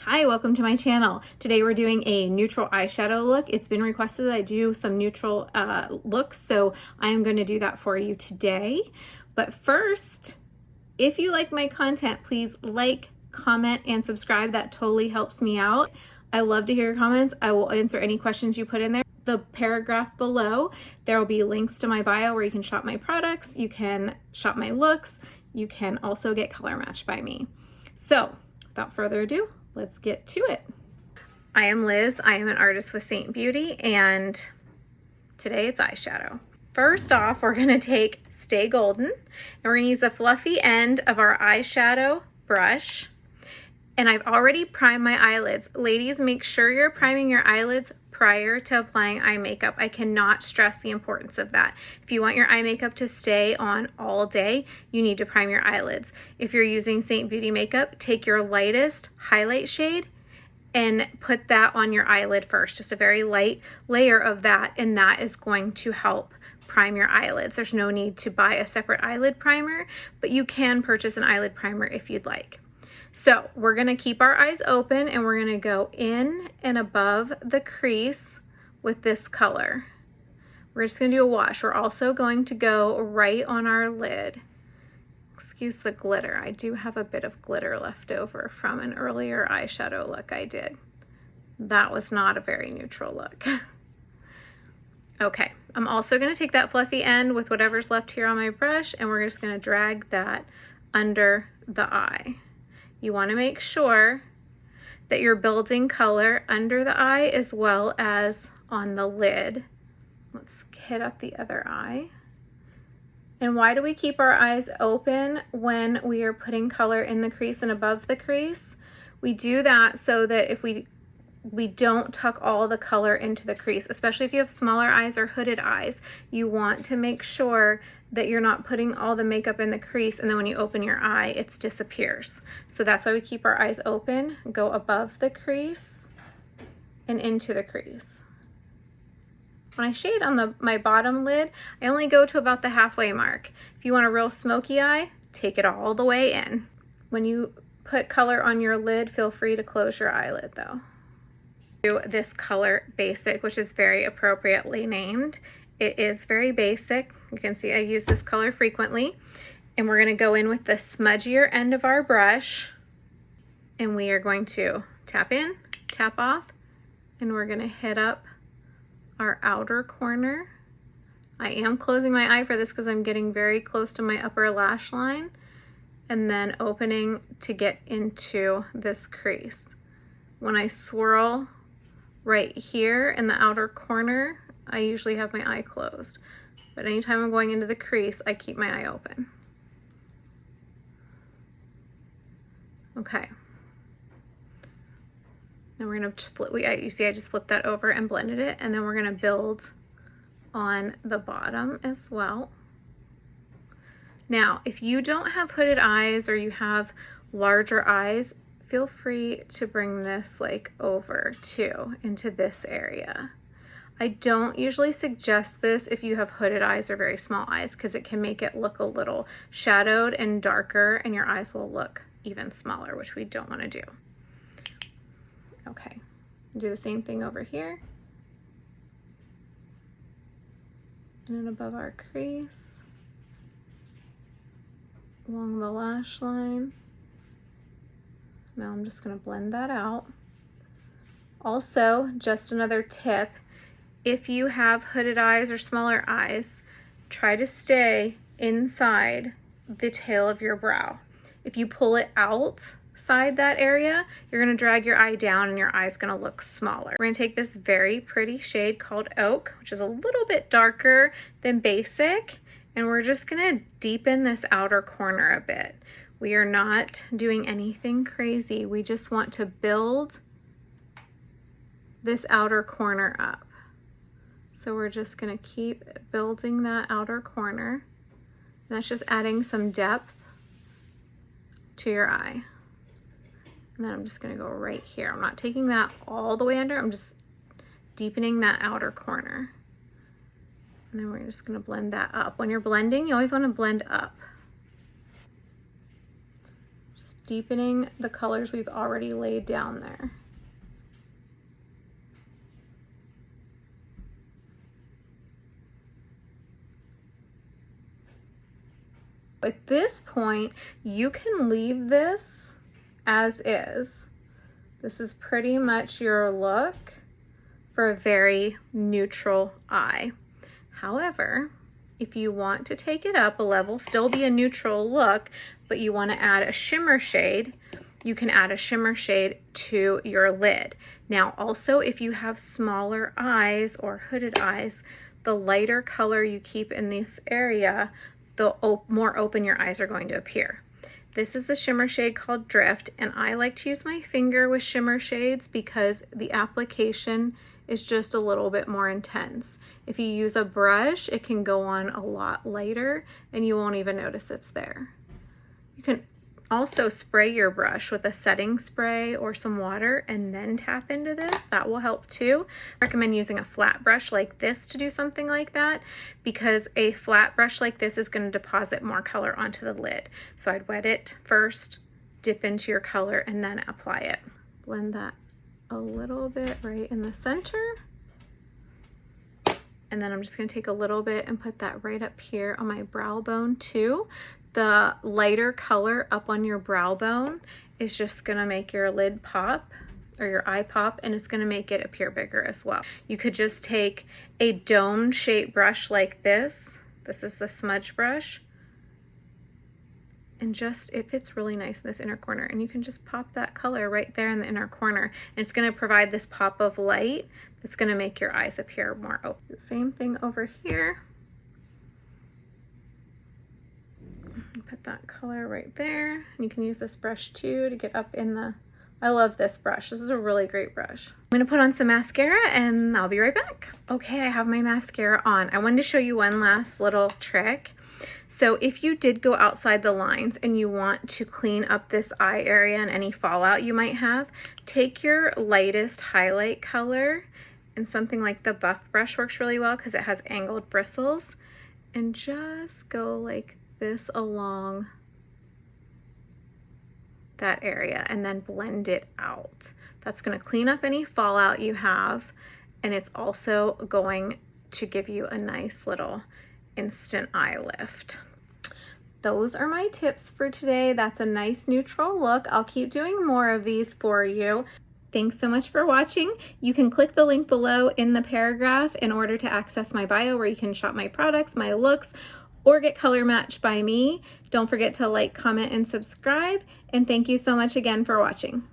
Hi, welcome to my channel. Today we're doing a neutral eyeshadow look. It's been requested that I do some neutral looks, so I'm going to do that for you today. But first, if you like my content, please like, comment, and subscribe. That totally helps me out. I love to hear your comments. I will answer any questions you put in there. The paragraph below, there will be links to my bio where you can shop my products, you can shop my looks, you can also get color matched by me. So, without further ado, let's get to it. I am Liz, I am an artist with Saint Beauty, and today it's eyeshadow. First off, we're gonna take Stay Golden, and we're gonna use the fluffy end of our eyeshadow brush. And I've already primed my eyelids. Ladies, make sure you're priming your eyelids prior to applying eye makeup. I cannot stress the importance of that. If you want your eye makeup to stay on all day, you need to prime your eyelids. If you're using Saint Beauty makeup, take your lightest highlight shade and put that on your eyelid first, just a very light layer of that, and that is going to help prime your eyelids. There's no need to buy a separate eyelid primer, but you can purchase an eyelid primer if you'd like. So we're gonna keep our eyes open and we're gonna go in and above the crease with this color. We're just gonna do a wash. We're also going to go right on our lid. Excuse the glitter. I do have a bit of glitter left over from an earlier eyeshadow look I did. That was not a very neutral look. Okay, I'm also gonna take that fluffy end with whatever's left here on my brush and we're just gonna drag that under the eye. You want to make sure that you're building color under the eye as well as on the lid. Let's hit up the other eye. And why do we keep our eyes open when we are putting color in the crease and above the crease? We do that so that if we don't tuck all the color into the crease, especially if you have smaller eyes or hooded eyes. You want to make sure that you're not putting all the makeup in the crease and then when you open your eye, it disappears. So that's why we keep our eyes open, go above the crease and into the crease. When I shade on my bottom lid, I only go to about the halfway mark. If you want a real smoky eye, take it all the way in. When you put color on your lid, feel free to close your eyelid though. This color Basic, which is very appropriately named. It is very basic. You can see I use this color frequently. And we're gonna go in with the smudgier end of our brush and we are going to tap in, tap off, and we're gonna hit up our outer corner. I am closing my eye for this because I'm getting very close to my upper lash line and then opening to get into this crease. When I swirl right here in the outer corner, I usually have my eye closed. But anytime I'm going into the crease, I keep my eye open. Okay. Then we're gonna flip, you see I just flipped that over and blended it, and then we're gonna build on the bottom as well. Now, if you don't have hooded eyes or you have larger eyes, feel free to bring this like over too into this area. I don't usually suggest this if you have hooded eyes or very small eyes because it can make it look a little shadowed and darker and your eyes will look even smaller, which we don't want to do. Okay, do the same thing over here. And then above our crease, along the lash line. Now I'm just going to blend that out. Also, just another tip, if you have hooded eyes or smaller eyes, try to stay inside the tail of your brow. If you pull it outside that area, you're going to drag your eye down and your eye's going to look smaller. We're going to take this very pretty shade called Oak, which is a little bit darker than Basic, and we're just going to deepen this outer corner a bit. We are not doing anything crazy. We just want to build this outer corner up. So we're just gonna keep building that outer corner. And that's just adding some depth to your eye. And then I'm just gonna go right here. I'm not taking that all the way under, I'm just deepening that outer corner. And then we're just gonna blend that up. When you're blending, you always wanna blend up. Just deepening the colors we've already laid down there. At this point, you can leave this as is. This is pretty much your look for a very neutral eye. However, if you want to take it up a level, still be a neutral look, but you want to add a shimmer shade, you can add a shimmer shade to your lid. Now also, if you have smaller eyes or hooded eyes, the lighter color you keep in this area, the more open your eyes are going to appear. This is the shimmer shade called Drift, and I like to use my finger with shimmer shades because the application is just a little bit more intense. If you use a brush, it can go on a lot lighter and you won't even notice it's there. You can also spray your brush with a setting spray or some water and then tap into this. That will help too. I recommend using a flat brush like this to do something like that, because a flat brush like this is going to deposit more color onto the lid. So I'd wet it first, dip into your color, and then apply it. Blend that a little bit right in the center. And then I'm just going to take a little bit and put that right up here on my brow bone too. The lighter color up on your brow bone is just going to make your lid pop or your eye pop, and it's going to make it appear bigger as well. You could just take a dome shaped brush like this. This is the smudge brush. And just, it fits really nice in this inner corner, and you can just pop that color right there in the inner corner. And it's going to provide this pop of light that's going to make your eyes appear more open. Same thing over here. Put that color right there. And you can use this brush too to get up in the, I love this brush. This is a really great brush. I'm gonna put on some mascara and I'll be right back. Okay, I have my mascara on. I wanted to show you one last little trick. So if you did go outside the lines and you want to clean up this eye area and any fallout you might have, take your lightest highlight color, and something like the buff brush works really well because it has angled bristles, and just go like this along that area and then blend it out. That's going to clean up any fallout you have, and it's also going to give you a nice little instant eye lift. Those are my tips for today. That's a nice neutral look. I'll keep doing more of these for you. Thanks so much for watching. You can click the link below in the paragraph in order to access my bio, where you can shop my products, my looks, or get color matched by me. Don't forget to like, comment, and subscribe. And thank you so much again for watching.